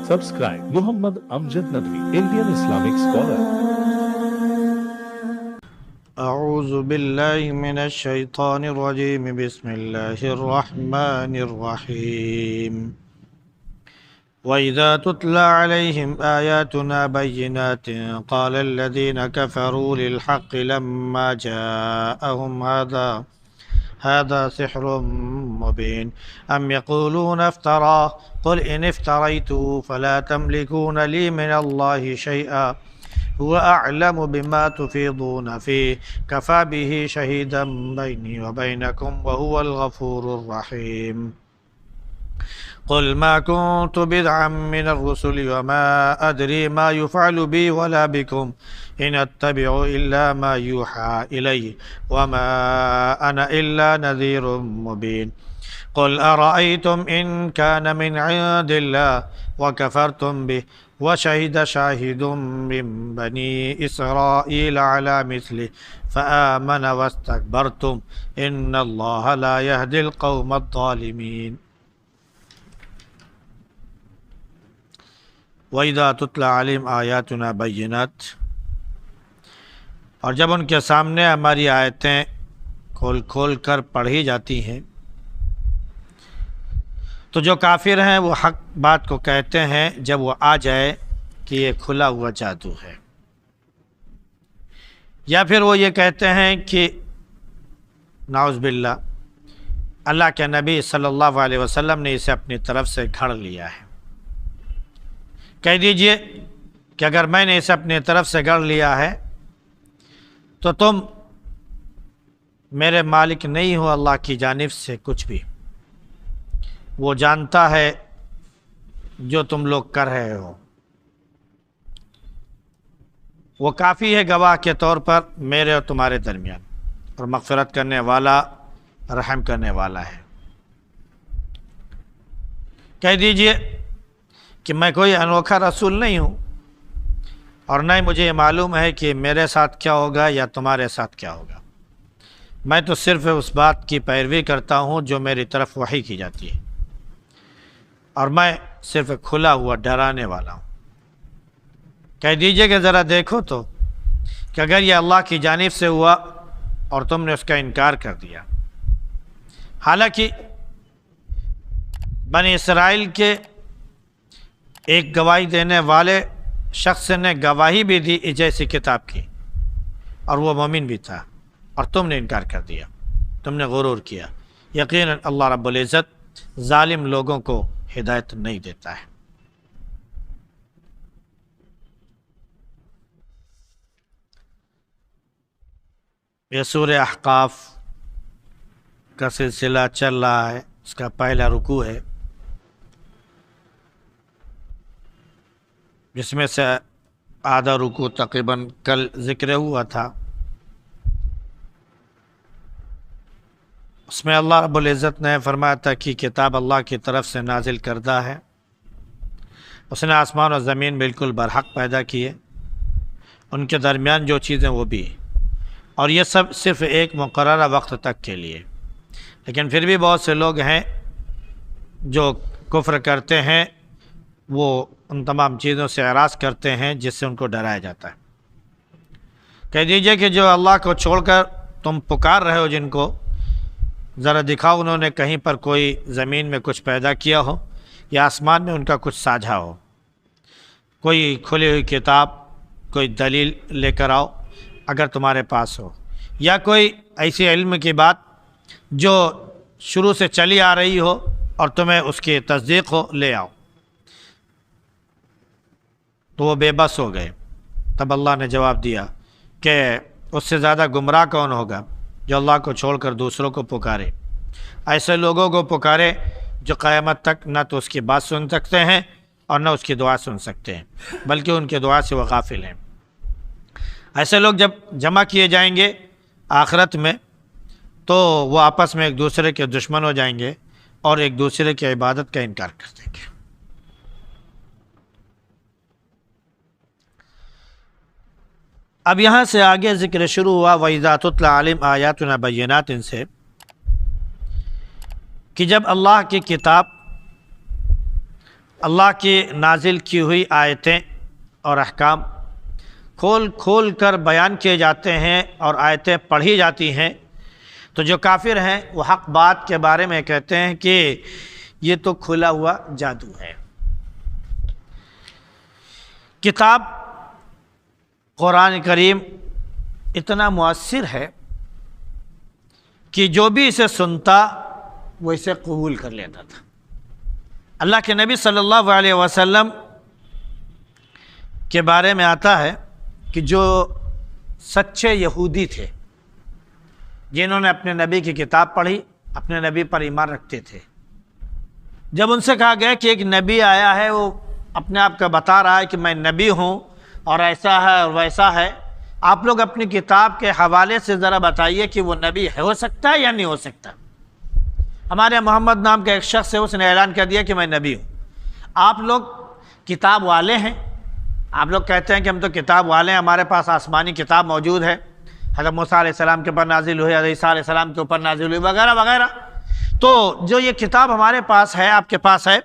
Subscribe Muhammad Amjad Nadwi, Indian Islamic scholar. أعوذ بالله من الشيطان الرجيم بسم الله الرحمن الرحيم وإذا تتلى عليهم آياتنا بينات قال الذين كفروا للحق لما جاءهم هذا سحر مبين أم يقولون افتراه قل إن افتريته فلا تملكون لي من الله شيئا هو أعلم بما تفيضون فيه كفى به شهيدا بيني وبينكم وهو الغفور الرحيم قل ما كنت بدعا من الرسل وما أدري ما يفعل بي ولا بكم إن أتبع إلا ما يوحى إلي وما أنا إلا نذير مبين قل أرأيتم إن كان من عند الله وكفرتم به وشهد شاهد من بني إسرائيل على مثله فآمن واستكبرتم إن الله لا يهدي القوم الظالمين وَإِذَا تُتْلَى عَلَيْهِمْ آيَاتُنَا بَيِّنَاتٍ، اور جب ان کے سامنے ہماری آیتیں کھول کھول کر پڑھی جاتی ہیں تو جو کافر ہیں وہ حق بات کو کہتے ہیں جب وہ آ جائے کہ یہ کھلا ہوا جادو ہے، یا پھر وہ یہ کہتے ہیں کہ نعوذ باللہ اللہ کے نبی صلی اللہ علیہ وسلم نے اسے اپنی طرف سے گھڑ لیا ہے۔ کہہ دیجئے کہ اگر میں نے اسے اپنی طرف سے گڑھ لیا ہے تو تم میرے مالک نہیں ہو اللہ کی جانب سے کچھ بھی، وہ جانتا ہے جو تم لوگ کر رہے ہو، وہ کافی ہے گواہ کے طور پر میرے اور تمہارے درمیان، اور مغفرت کرنے والا رحم کرنے والا ہے۔ کہہ دیجئے کہ میں کوئی انوکھا رسول نہیں ہوں، اور نہ ہی مجھے یہ معلوم ہے کہ میرے ساتھ کیا ہوگا یا تمہارے ساتھ کیا ہوگا، میں تو صرف اس بات کی پیروی کرتا ہوں جو میری طرف وحی کی جاتی ہے، اور میں صرف کھلا ہوا ڈرانے والا ہوں۔ کہہ دیجئے کہ ذرا دیکھو تو کہ اگر یہ اللہ کی جانب سے ہوا اور تم نے اس کا انکار کر دیا، حالانکہ بنی اسرائیل کے ایک گواہی دینے والے شخص نے گواہی بھی دی اس جیسی کتاب کی، اور وہ مومن بھی تھا، اور تم نے انکار کر دیا، تم نے غرور کیا۔ یقیناً اللہ رب العزت ظالم لوگوں کو ہدایت نہیں دیتا ہے۔ یہ سورہ احقاف کا سلسلہ چل رہا ہے، اس کا پہلا رکوع ہے، جس میں سے آدھا رکوع تقریباً کل ذکر ہوا تھا۔ اس میں اللہ رب العزت نے فرمایا تھا کہ کتاب اللہ کی طرف سے نازل کردہ ہے، اس نے آسمان و زمین بالکل برحق پیدا کیے، ان کے درمیان جو چیزیں وہ بھی، اور یہ سب صرف ایک مقررہ وقت تک کے لیے۔ لیکن پھر بھی بہت سے لوگ ہیں جو کفر کرتے ہیں، وہ ان تمام چیزوں سے اعراض کرتے ہیں جس سے ان کو ڈرایا جاتا ہے۔ کہہ دیجئے کہ جو اللہ کو چھوڑ کر تم پکار رہے ہو جن کو، ذرا دکھاؤ انہوں نے کہیں پر کوئی زمین میں کچھ پیدا کیا ہو یا آسمان میں ان کا کچھ ساجھا ہو، کوئی کھلی ہوئی کتاب، کوئی دلیل لے کر آؤ اگر تمہارے پاس ہو، یا کوئی ایسی علم کی بات جو شروع سے چلی آ رہی ہو اور تمہیں اس کی تصدیق ہو، لے آؤ۔ تو وہ بے بس ہو گئے۔ تب اللہ نے جواب دیا کہ اس سے زیادہ گمراہ کون ہوگا جو اللہ کو چھوڑ کر دوسروں کو پکارے، ایسے لوگوں کو پکارے جو قیامت تک نہ تو اس کی بات سن سکتے ہیں اور نہ اس کی دعا سن سکتے ہیں، بلکہ ان کی دعا سے وہ غافل ہیں۔ ایسے لوگ جب جمع کیے جائیں گے آخرت میں تو وہ آپس میں ایک دوسرے کے دشمن ہو جائیں گے اور ایک دوسرے کی عبادت کا انکار کر دیں گے۔ اب یہاں سے آگے ذکر شروع ہوا وَإِذَا تُتْلَى عَلَيْهِمْ آيَاتُنَا بَيِّنَاتٍ سے، کہ جب اللہ کی کتاب اللہ کی نازل کی ہوئی آیتیں اور احکام کھول کھول کر بیان کیے جاتے ہیں اور آیتیں پڑھی جاتی ہیں، تو جو کافر ہیں وہ حق بات کے بارے میں کہتے ہیں کہ یہ تو کھلا ہوا جادو ہے۔ کتاب قرآن کریم اتنا مؤثر ہے کہ جو بھی اسے سنتا وہ اسے قبول کر لیتا تھا۔ اللہ کے نبی صلی اللہ علیہ وسلم کے بارے میں آتا ہے کہ جو سچے یہودی تھے، جنہوں نے اپنے نبی کی کتاب پڑھی، اپنے نبی پر ایمان رکھتے تھے، جب ان سے کہا گیا کہ ایک نبی آیا ہے، وہ اپنے آپ کا بتا رہا ہے کہ میں نبی ہوں اور ایسا ہے اور ویسا ہے، آپ لوگ اپنی کتاب کے حوالے سے ذرا بتائیے کہ وہ نبی ہو سکتا ہے یا نہیں ہو سکتا۔ ہمارے محمد نام کا ایک شخص ہے، اس نے اعلان کر دیا کہ میں نبی ہوں۔ آپ لوگ کتاب والے ہیں، آپ لوگ کہتے ہیں کہ ہم تو کتاب والے ہیں، ہمارے پاس آسمانی کتاب موجود ہے، حضرت موسیٰ علیہ السلام کے اوپر نازل ہوئی، حضرت عیسیٰ علیہ السلام کے اوپر نازل ہوئی، وغیرہ وغیرہ۔ تو جو یہ کتاب ہمارے پاس ہے، آپ کے پاس ہے،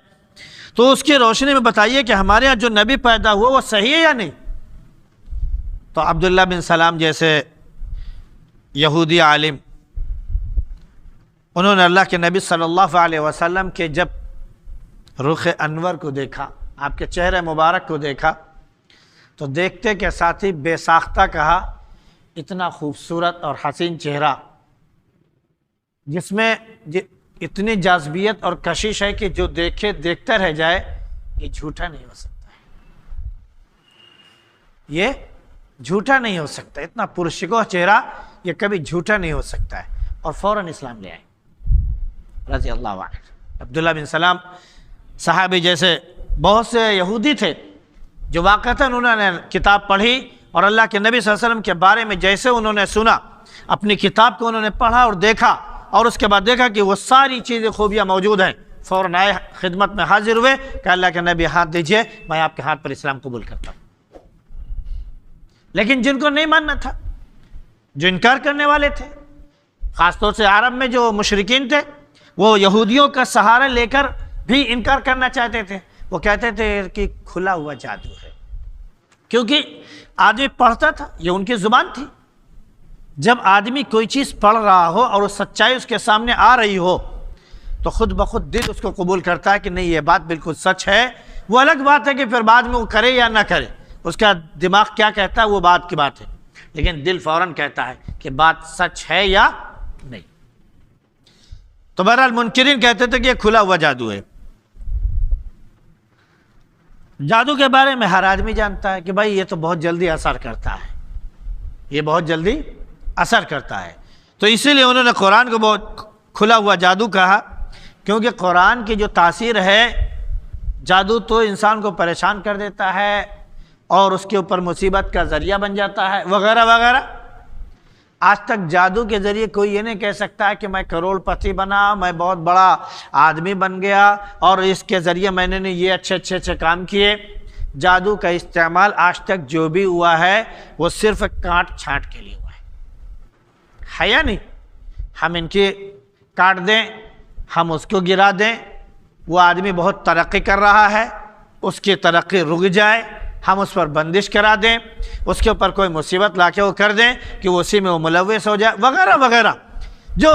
تو اس کی روشنی میں بتائیے کہ ہمارے یہاں جو نبی پیدا ہوا وہ صحیح ہے یا نہیں۔ تو عبداللہ بن سلام جیسے یہودی عالم، انہوں نے اللہ کے نبی صلی اللہ علیہ وسلم کے جب رخ انور کو دیکھا، آپ کے چہرے مبارک کو دیکھا، تو دیکھتے کے ساتھ ہی بے ساختہ کہا، اتنا خوبصورت اور حسین چہرہ جس میں اتنی جاذبیت اور کشش ہے کہ جو دیکھے دیکھتا رہ جائے، یہ جھوٹا نہیں ہو سکتا ہے، یہ جھوٹا نہیں ہو سکتا، اتنا پرشکوہ چہرہ یہ کبھی جھوٹا نہیں ہو سکتا ہے، اور فوراً اسلام لے آئے رضی اللہ عنہ۔ عبداللہ بن سلام صحابی جیسے بہت سے یہودی تھے جو واقعتاً انہوں نے کتاب پڑھی اور اللہ کے نبی صلی اللہ علیہ وسلم کے بارے میں جیسے انہوں نے سنا، اپنی کتاب کو انہوں نے پڑھا اور دیکھا، اور اس کے بعد دیکھا کہ وہ ساری چیزیں خوبیاں موجود ہیں، فوراً آئے، خدمت میں حاضر ہوئے کہ اللہ کے نبی ہاتھ دیجئے، میں آپ کے ہاتھ پر اسلام قبول کرتا ہوں۔ لیکن جن کو نہیں ماننا تھا، جو انکار کرنے والے تھے، خاص طور سے عرب میں جو مشرکین تھے، وہ یہودیوں کا سہارا لے کر بھی انکار کرنا چاہتے تھے۔ وہ کہتے تھے کہ کھلا ہوا جادو ہے، کیونکہ آدمی پڑھتا تھا، یہ ان کی زبان تھی۔ جب آدمی کوئی چیز پڑھ رہا ہو اور وہ سچائی اس کے سامنے آ رہی ہو تو خود بخود دل اس کو قبول کرتا ہے کہ نہیں، یہ بات بالکل سچ ہے۔ وہ الگ بات ہے کہ پھر بعد میں وہ کرے یا نہ کرے، اس کا دماغ کیا کہتا ہے وہ بات کی بات ہے، لیکن دل فوراً کہتا ہے کہ بات سچ ہے یا نہیں۔ تو بہرحال منکرین کہتے تھے کہ یہ کھلا ہوا جادو ہے۔ جادو کے بارے میں ہر آدمی جانتا ہے کہ بھائی یہ تو بہت جلدی اثر کرتا ہے، یہ بہت جلدی اثر کرتا ہے۔ تو اسی لیے انہوں نے قرآن کو بہت کھلا ہوا جادو کہا، کیونکہ قرآن کی جو تاثیر ہے، جادو تو انسان کو پریشان کر دیتا ہے اور اس کے اوپر مصیبت کا ذریعہ بن جاتا ہے، وغیرہ وغیرہ۔ آج تک جادو کے ذریعے کوئی یہ نہیں کہہ سکتا ہے کہ میں کروڑ پتی بنا، میں بہت بڑا آدمی بن گیا اور اس کے ذریعے میں نے یہ اچھے کام کیے۔ جادو کا استعمال آج تک جو بھی ہوا ہے وہ صرف کاٹ چھانٹ کے لیے ہوا ہے یا نہیں؟ ہم ان کی کاٹ دیں، ہم اس کو گرا دیں، وہ آدمی بہت ترقی کر رہا ہے، اس کی ترقی رک جائے، ہم اس پر بندش کرا دیں، اس کے اوپر کوئی مصیبت لا کے وہ کر دیں کہ وہ اسی میں وہ ملوث ہو جائے، وغیرہ وغیرہ۔ جو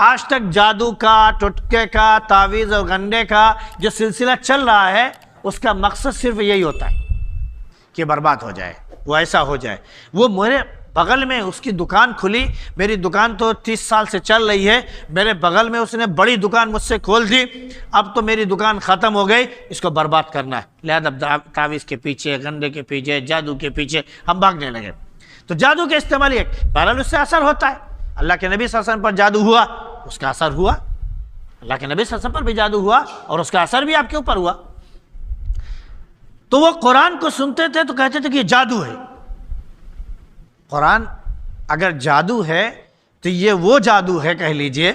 آج تک جادو کا، ٹٹکے کا، تعویذ اور گنڈے کا جو سلسلہ چل رہا ہے، اس کا مقصد صرف یہی ہوتا ہے کہ برباد ہو جائے، وہ ایسا ہو جائے۔ وہ میرے بغل میں اس کی دکان کھلی، میری دکان تو 30 سال سے چل رہی ہے، میرے بغل میں اس نے بڑی دکان مجھ سے کھول دی، اب تو میری دکان ختم ہو گئی، اس کو برباد کرنا ہے، لہذا تعویذ کے پیچھے، گنڈے کے پیچھے، جادو کے پیچھے ہم بھاگنے لگے۔ تو جادو کے استعمال یہ بہرحال اس سے اثر ہوتا ہے۔ اللہ کے نبی صلی اللہ علیہ وسلم پر جادو ہوا، اس کا اثر ہوا، اللہ کے نبی صلی اللہ علیہ وسلم پر بھی جادو ہوا اور اس کا اثر بھی آپ کے اوپر ہوا۔ تو وہ قرآن کو سنتے تھے تو کہتے تھے کہ یہ جادو ہے۔ قرآن اگر جادو ہے تو یہ وہ جادو ہے، کہہ لیجئے،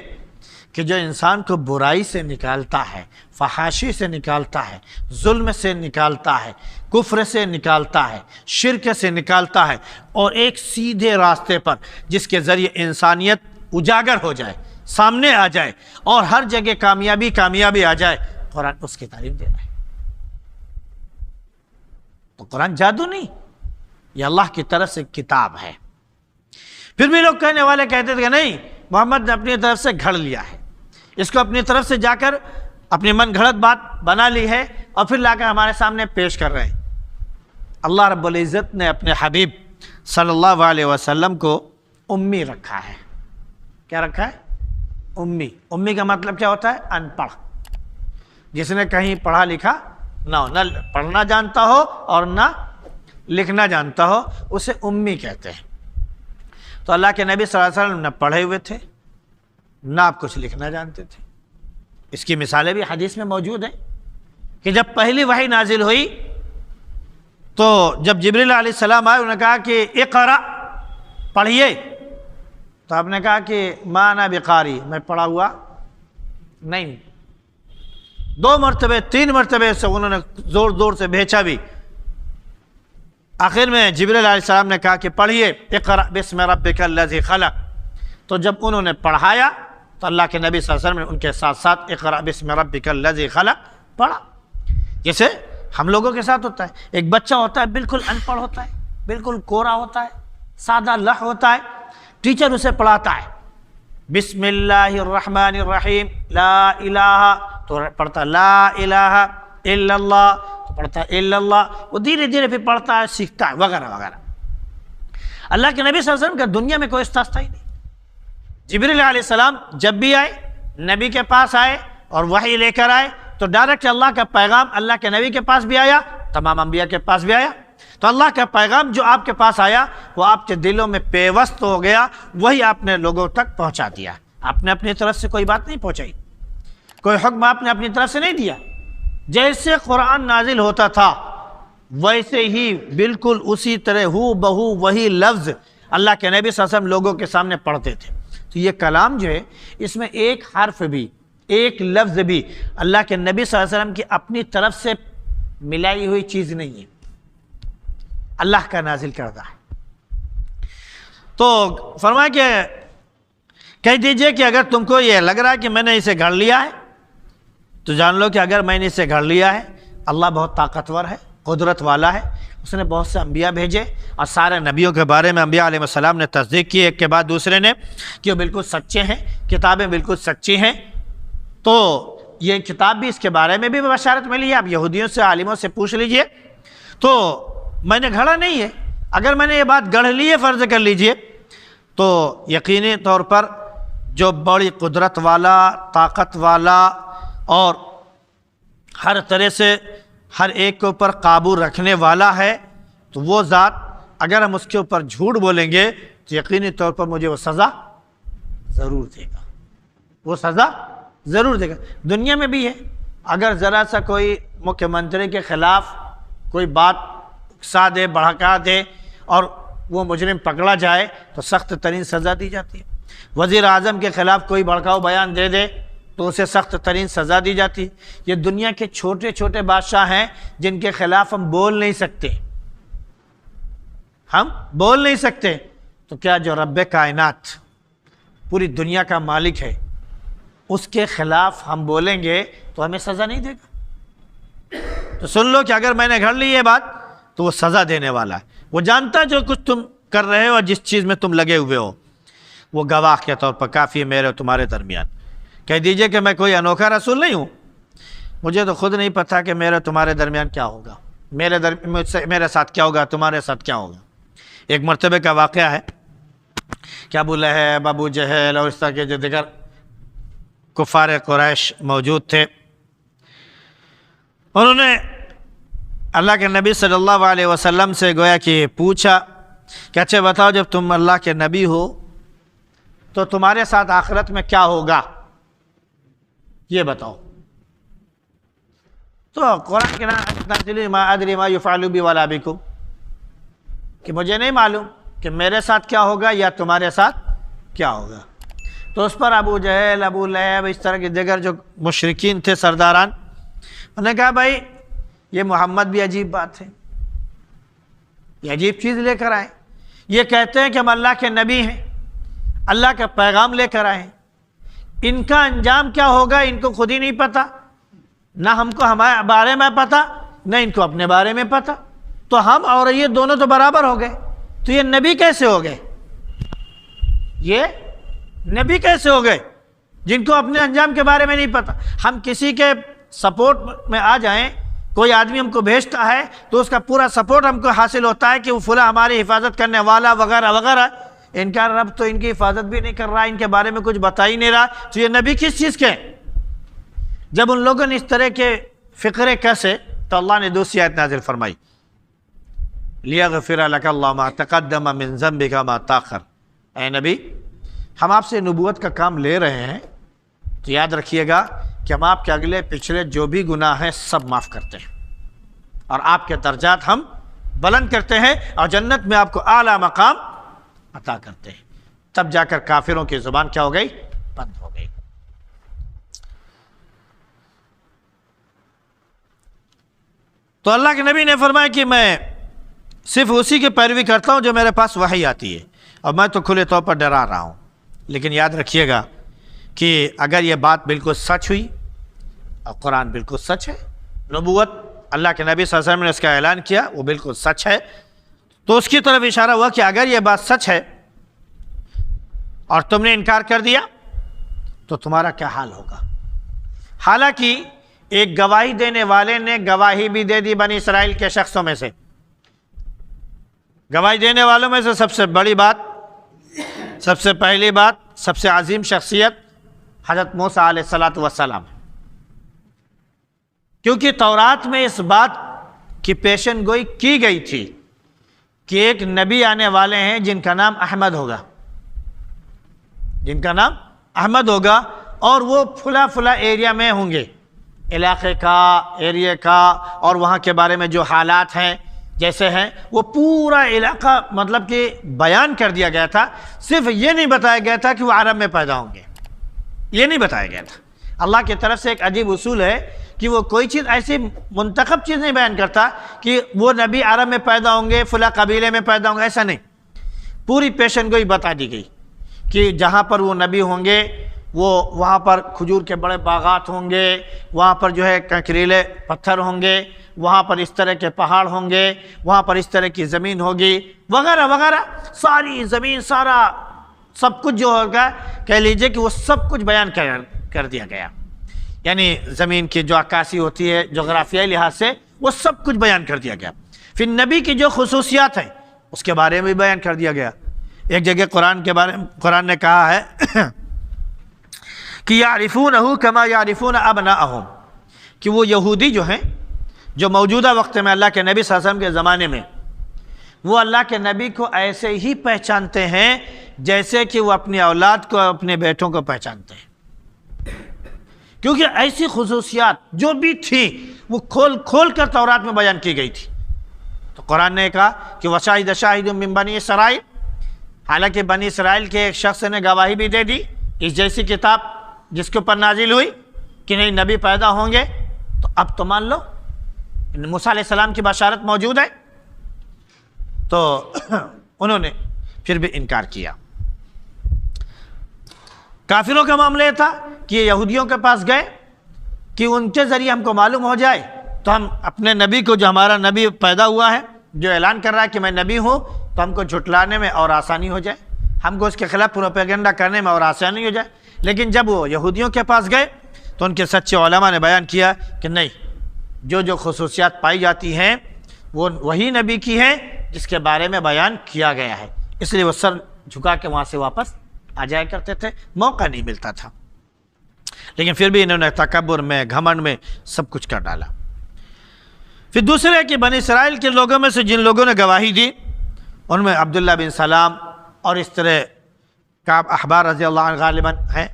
کہ جو انسان کو برائی سے نکالتا ہے، فحاشی سے نکالتا ہے، ظلم سے نکالتا ہے، کفر سے نکالتا ہے، شرک سے نکالتا ہے، اور ایک سیدھے راستے پر جس کے ذریعے انسانیت اجاگر ہو جائے، سامنے آ جائے اور ہر جگہ کامیابی آ جائے۔ قرآن اس کی تعلیم دے رہا ہے۔ تو قرآن جادو نہیں، یہ اللہ کی طرف سے کتاب ہے۔ پھر بھی لوگ کہنے والے کہتے تھے کہ نہیں، محمد نے اپنی طرف سے گھڑ لیا ہے، اس کو اپنی طرف سے جا کر اپنی من گھڑت بات بنا لی ہے اور پھر لا کر ہمارے سامنے پیش کر رہے ہیں۔ اللہ رب العزت نے اپنے حبیب صلی اللہ علیہ وسلم کو امی رکھا ہے۔ کیا رکھا ہے؟ امی۔ امی کا مطلب کیا ہوتا ہے؟ ان پڑھ، جس نے کہیں پڑھا لکھا نہ ہو، نہ پڑھنا جانتا ہو اور نہ لکھنا جانتا ہو، اسے امی کہتے ہیں۔ تو اللہ کے نبی صلی اللہ علیہ وسلم نہ پڑھے ہوئے تھے، نہ آپ کچھ لکھنا جانتے تھے۔ اس کی مثالیں بھی حدیث میں موجود ہیں کہ جب پہلی وحی نازل ہوئی تو جب جبریل علیہ السلام آئے، انہوں نے کہا کہ اقرا، پڑھیے، تو آپ نے کہا کہ ما انا بقاری، میں پڑھا ہوا نہیں۔ 2 مرتبے 3 مرتبے سے انہوں نے زور زور سے بھیجا بھی، آخر میں جبریل علیہ السلام نے کہا کہ پڑھیے اقرا بسم ربک الذی خلق۔ تو جب انہوں نے پڑھایا تو اللہ کے نبی صلی اللہ علیہ وسلم نے ان کے ساتھ ساتھ اقرا بسم ربک الذی خلق پڑھا۔ جیسے ہم لوگوں کے ساتھ ہوتا ہے، ایک بچہ ہوتا ہے بالکل ان پڑھ ہوتا ہے، بالکل کورا ہوتا ہے، سادہ لح ہوتا ہے، ٹیچر اسے پڑھاتا ہے بسم اللہ الرحمن الرحیم لا الہ، تو پڑھتا لا الہ الا اللہ، تو پڑھتا ہے الا اللہ، وہ دھیرے دھیرے پھر پڑھتا ہے، سیکھتا ہے، وغیرہ وغیرہ۔ اللہ کے نبی صلی اللہ علیہ وسلم کا دنیا میں کوئی استاد ہی نہیں۔ جبریل علیہ السلام جب بھی آئے، نبی کے پاس آئے اور وحی لے کر آئے تو ڈائریکٹ اللہ کا پیغام اللہ کے نبی کے پاس بھی آیا، تمام انبیاء کے پاس بھی آیا۔ تو اللہ کا پیغام جو آپ کے پاس آیا وہ آپ کے دلوں میں پیوست ہو گیا، وہی آپ نے لوگوں تک پہنچا دیا۔ آپ نے اپنی طرف سے کوئی بات نہیں پہنچائی، کوئی حکم آپ نے اپنی طرف سے نہیں دیا۔ جیسے قرآن نازل ہوتا تھا ویسے ہی بالکل اسی طرح ہو بہو وہی لفظ اللہ کے نبی صلی اللہ علیہ وسلم لوگوں کے سامنے پڑھتے تھے۔ تو یہ کلام جو ہے اس میں ایک حرف بھی، ایک لفظ بھی اللہ کے نبی صلی اللہ علیہ وسلم کی اپنی طرف سے ملائی ہوئی چیز نہیں ہے، اللہ کا نازل کردہ ہے۔ تو فرمایا کہ کہہ دیجئے کہ اگر تم کو یہ لگ رہا ہے کہ میں نے اسے گھڑ لیا ہے تو جان لو کہ اگر میں نے اسے گھڑ لیا ہے، اللہ بہت طاقتور ہے، قدرت والا ہے، اس نے بہت سے انبیاء بھیجے اور سارے نبیوں کے بارے میں انبیاء علیہ السلام نے تصدیق کی ایک کے بعد دوسرے نے کہ وہ بالکل سچے ہیں، کتابیں بالکل سچی ہیں۔ تو یہ کتاب بھی، اس کے بارے میں بھی بشارت ملی ہے، آپ یہودیوں سے، عالموں سے پوچھ لیجئے۔ تو میں نے گھڑا نہیں ہے، اگر میں نے یہ بات گڑھ لی ہے فرض کر لیجئے، تو یقینی طور پر جو بڑی قدرت والا، طاقت والا اور ہر طرح سے ہر ایک کے اوپر قابو رکھنے والا ہے، تو وہ ذات اگر ہم اس کے اوپر جھوٹ بولیں گے تو یقینی طور پر مجھے وہ سزا ضرور دے گا، وہ سزا ضرور دے گا۔ دنیا میں بھی ہے، اگر ذرا سا کوئی مکھیہ منتری کے خلاف کوئی بات اکسا دے، بڑھکا دے اور وہ مجرم پکڑا جائے تو سخت ترین سزا دی جاتی ہے۔ وزیر اعظم کے خلاف کوئی بھڑکاؤ بیان دے دے تو اسے سخت ترین سزا دی جاتی ہے۔ یہ دنیا کے چھوٹے چھوٹے بادشاہ ہیں جن کے خلاف ہم بول نہیں سکتے، ہم بول نہیں سکتے، تو کیا جو رب کائنات پوری دنیا کا مالک ہے اس کے خلاف ہم بولیں گے تو ہمیں سزا نہیں دے گا؟ تو سن لو کہ اگر میں نے گھڑ لی یہ بات تو وہ سزا دینے والا ہے، وہ جانتا ہے جو کچھ تم کر رہے ہو اور جس چیز میں تم لگے ہوئے ہو، وہ گواہ کے طور پر کافی ہے میرے اور تمہارے درمیان۔ کہہ دیجئے کہ میں کوئی انوکھا رسول نہیں ہوں، مجھے تو خود نہیں پتا کہ میرے تمہارے درمیان کیا ہوگا، میرے ساتھ کیا ہوگا، تمہارے ساتھ کیا ہوگا۔ ایک مرتبہ کا واقعہ ہے کہ ابو لہب، ابو جہل اور اس طرح کے جو دیگر کفار قریش موجود تھے، انہوں نے اللہ کے نبی صلی اللہ علیہ وسلم سے گویا کہ پوچھا کہ اچھا بتاؤ، جب تم اللہ کے نبی ہو تو تمہارے ساتھ آخرت میں کیا ہوگا، یہ بتاؤ۔ تو قرآن کے نام ما ادری ما یفعل بی ولا بکم، کہ مجھے نہیں معلوم کہ میرے ساتھ کیا ہوگا یا تمہارے ساتھ کیا ہوگا۔ تو اس پر ابو جہل، ابو لہب، اس طرح کے دیگر جو مشرکین تھے سرداران، انہوں نے کہا بھائی یہ محمد بھی عجیب بات ہے، یہ عجیب چیز لے کر آئے، یہ کہتے ہیں کہ ہم اللہ کے نبی ہیں، اللہ کا پیغام لے کر آئے، ان کا انجام کیا ہوگا ان کو خود ہی نہیں پتا، نہ ہم کو ہمارے بارے میں پتا، نہ ان کو اپنے بارے میں پتا، تو ہم اور یہ دونوں تو برابر ہو گئے، تو یہ نبی کیسے ہو گئے؟ یہ نبی کیسے ہو گئے جن کو اپنے انجام کے بارے میں نہیں پتہ؟ ہم کسی کے سپورٹ میں آ جائیں، کوئی آدمی ہم کو بھیجتا ہے تو اس کا پورا سپورٹ ہم کو حاصل ہوتا ہے کہ وہ فلاں ہماری حفاظت کرنے والا وغیرہ وغیرہ، ان کا رب تو ان کی حفاظت بھی نہیں کر رہا، ان کے بارے میں کچھ بتا ہی نہیں رہا، تو یہ نبی کس چیز کے؟ جب ان لوگوں نے اس طرح کے فقرے کیسے، تو اللہ نے دوسری آیت نازل فرمائی، لِيَغْفِرَ لَكَ اللَّهُ مَا تَقَدَّمَ مِن ذَنبِكَ مَا تَأَخَّرَ۔ اے نبی، ہم آپ سے نبوت کا کام لے رہے ہیں تو یاد رکھیے گا کہ ہم آپ کے اگلے پچھلے جو بھی گناہ ہیں سب معاف کرتے ہیں، اور آپ کے درجات ہم بلند کرتے ہیں، اور جنت میں آپ کو اعلیٰ مقام عطا کرتے ہیں۔ تب جا کر کافروں کی زبان کیا ہو گئی؟ بند ہو گئی۔ تو اللہ کے نبی نے فرمایا کہ میں صرف اسی کی پیروی کرتا ہوں جو میرے پاس وحی آتی ہے، اور میں تو کھلے طور پر ڈرا رہا ہوں۔ لیکن یاد رکھیے گا کہ اگر یہ بات بالکل سچ ہوئی، اور قرآن بالکل سچ ہے، نبوت اللہ کے نبی صلی اللہ علیہ وسلم نے اس کا اعلان کیا وہ بالکل سچ ہے، تو اس کی طرف اشارہ ہوا کہ اگر یہ بات سچ ہے اور تم نے انکار کر دیا تو تمہارا کیا حال ہوگا؟ حالانکہ ایک گواہی دینے والے نے گواہی بھی دے دی بنی اسرائیل کے شخصوں میں سے، گواہی دینے والوں میں سے سب سے بڑی بات، سب سے پہلی بات، سب سے عظیم شخصیت حضرت موسیٰ علیہ السلام، کیونکہ تورات میں اس بات کی پیشن گوئی کی گئی تھی کہ ایک نبی آنے والے ہیں جن کا نام احمد ہوگا، جن کا نام احمد ہوگا، اور وہ فلاں فلاں ایریا میں ہوں گے، علاقے کا، ایریا کا، اور وہاں کے بارے میں جو حالات ہیں جیسے ہیں وہ پورا علاقہ مطلب کہ بیان کر دیا گیا تھا۔ صرف یہ نہیں بتایا گیا تھا کہ وہ عرب میں پیدا ہوں گے، یہ نہیں بتایا گیا تھا۔ اللہ کی طرف سے ایک عجیب اصول ہے کہ وہ کوئی چیز ایسی منتخب چیز نہیں بیان کرتا کہ وہ نبی عرب میں پیدا ہوں گے، فلاں قبیلے میں پیدا ہوں گے، ایسا نہیں، پوری پیشن گوئی بتا دی گئی کہ جہاں پر وہ نبی ہوں گے وہ وہاں پر کھجور کے بڑے باغات ہوں گے، وہاں پر جو ہے کنکریلے پتھر ہوں گے، وہاں پر اس طرح کے پہاڑ ہوں گے، وہاں پر اس طرح کی زمین ہوگی وغیرہ وغیرہ، ساری زمین، سارا سب کچھ جو ہوگا، کہہ لیجئے کہ وہ سب کچھ بیان کر دیا گیا، یعنی زمین کی جو عکاسی ہوتی ہے جغرافیائی لحاظ سے وہ سب کچھ بیان کر دیا گیا۔ پھر نبی کی جو خصوصیات ہیں اس کے بارے میں بھی بیان کر دیا گیا۔ ایک جگہ قرآن نے کہا ہے کہ یعرفونہ کما یعرفون ابناءہم، کہ وہ یہودی جو ہیں جو موجودہ وقت میں اللہ کے نبی صلی اللہ علیہ وسلم کے زمانے میں، وہ اللہ کے نبی کو ایسے ہی پہچانتے ہیں جیسے کہ وہ اپنی اولاد کو، اپنے بیٹوں کو پہچانتے ہیں، کیونکہ ایسی خصوصیات جو بھی تھیں وہ کھول کھول کر تورات میں بیان کی گئی تھی۔ تو قرآن نے کہا کہ وَشَاهِدَ شَاهِدٌ مِّن بَنِي اسرائیل، حالانکہ بنی اسرائیل کے ایک شخص نے گواہی بھی دے دی اس جیسی کتاب جس کے اوپر نازل ہوئی کہ نہیں نبی پیدا ہوں گے، تو اب تو مان لو موسیٰ علیہ السلام کی بشارت موجود ہے، تو انہوں نے پھر بھی انکار کیا۔ کافروں کا معاملہ یہ تھا کہ یہ یہودیوں کے پاس گئے کہ ان کے ذریعے ہم کو معلوم ہو جائے تو ہم اپنے نبی کو، جو ہمارا نبی پیدا ہوا ہے، جو اعلان کر رہا ہے کہ میں نبی ہوں، تو ہم کو جھٹلانے میں اور آسانی ہو جائے، ہم کو اس کے خلاف پروپیگنڈا کرنے میں اور آسانی ہو جائے۔ لیکن جب وہ یہودیوں کے پاس گئے تو ان کے سچے علماء نے بیان کیا کہ نہیں، جو خصوصیات پائی جاتی ہیں وہ وہی نبی کی ہیں جس کے بارے میں بیان کیا گیا ہے، اس لیے وہ سر جھکا کے وہاں سے واپس آ جایا کرتے تھے، موقع نہیں ملتا تھا۔ لیکن پھر بھی انہوں نے تکبر میں، گھمنڈ میں سب کچھ کر ڈالا۔ پھر دوسرے ہے کہ بنی اسرائیل کے لوگوں میں سے جن لوگوں نے گواہی دی ان میں عبداللہ بن سلام اور اس طرح کعب احبار رضی اللہ عنہ غالباً ہیں،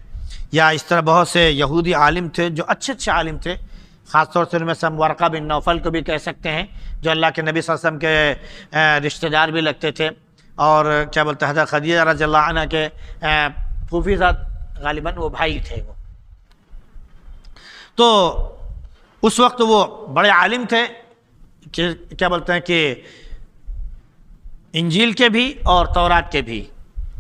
یا اس طرح بہت سے یہودی عالم تھے جو اچھے اچھے عالم تھے، خاص طور سے ان میں سے ہم ورقہ بن نوفل کو بھی کہہ سکتے ہیں جو اللہ کے نبی صلی اللہ علیہ وسلم کے رشتہ دار بھی لگتے تھے، اور کیا بولتے ہیں حضرت خدیجہ رضی اللہ عنہ کے پھوپھی زاد غالباً وہ بھائی تھے وہ۔ تو اس وقت وہ بڑے عالم تھے کہ کیا بولتے ہیں کہ انجیل کے بھی اور تورات کے بھی۔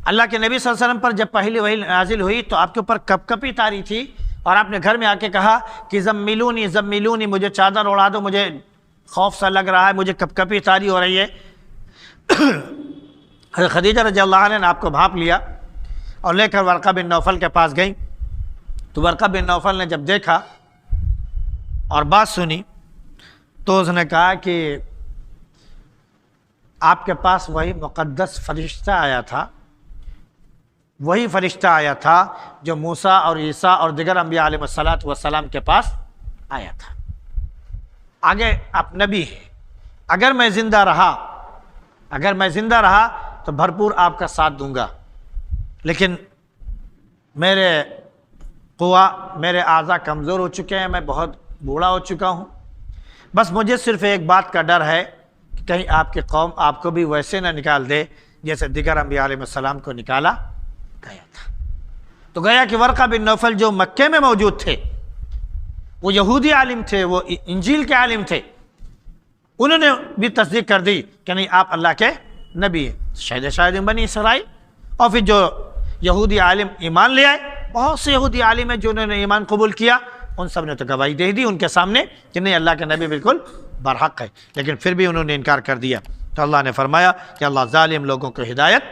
اللہ کے نبی صلی اللہ علیہ وسلم پر جب پہلی وحی نازل ہوئی تو آپ کے اوپر کپ کپی تاری تھی، اور آپ نے گھر میں آ کے کہا کہ زملونی زملونی، مجھے چادر اڑا دو، مجھے خوف سا لگ رہا ہے، مجھے کپ کپی طاری ہو رہی ہے۔ حضرت خدیجہ رضی اللہ عنہ نے آپ کو بھانپ لیا اور لے کر ورقہ بن نوفل کے پاس گئیں۔ تو ورقہ بن نوفل نے جب دیکھا اور بات سنی تو اس نے کہا کہ آپ کے پاس وہی مقدس فرشتہ آیا تھا، وہی فرشتہ آیا تھا جو موسیٰ اور عیسیٰ اور دیگر انبیاء علیہ السلام کے پاس آیا تھا۔ آگے آپ نبی ہیں، اگر میں زندہ رہا تو بھرپور آپ کا ساتھ دوں گا، لیکن میرے میرے اعضاء کمزور ہو چکے ہیں، میں بہت بوڑھا ہو چکا ہوں، بس مجھے صرف ایک بات کا ڈر ہے کہ کہیں آپ کی قوم آپ کو بھی ویسے نہ نکال دے جیسے دیگر انبیاء علیہ السلام کو نکالا گیا تھا۔ تو گیا کہ ورقہ بن نوفل جو مکے میں موجود تھے، وہ یہودی عالم تھے، وہ انجیل کے عالم تھے، انہوں نے بھی تصدیق کر دی کہ نہیں آپ اللہ کے نبی ہیں، شاید بنی اسرائیل۔ اور پھر جو یہودی عالم ایمان لے آئے، بہت سے یہودی عالم ہیں جو انہوں نے ایمان قبول کیا، ان سب نے تو گواہی دے دی ان کے سامنے کہ نہیں اللہ کے نبی بالکل برحق ہے، لیکن پھر بھی انہوں نے انکار کر دیا۔ تو اللہ نے فرمایا کہ اللہ ظالم لوگوں کو ہدایت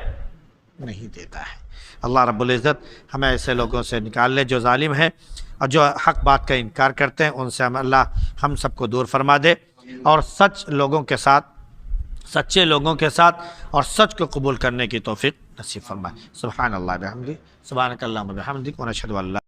نہیں دیتا ہے۔ اللہ رب العزت ہمیں ایسے لوگوں سے نکال لے جو ظالم ہیں اور جو حق بات کا انکار کرتے ہیں، ان سے اللہ ہم سب کو دور فرما دے، اور سچے لوگوں کے ساتھ اور سچ کو قبول کرنے کی توفیق نصیب فرمائے۔ سبحان اللہ بحمدہ، سبحانک اللہم وبحمدک، ونشہد ان لا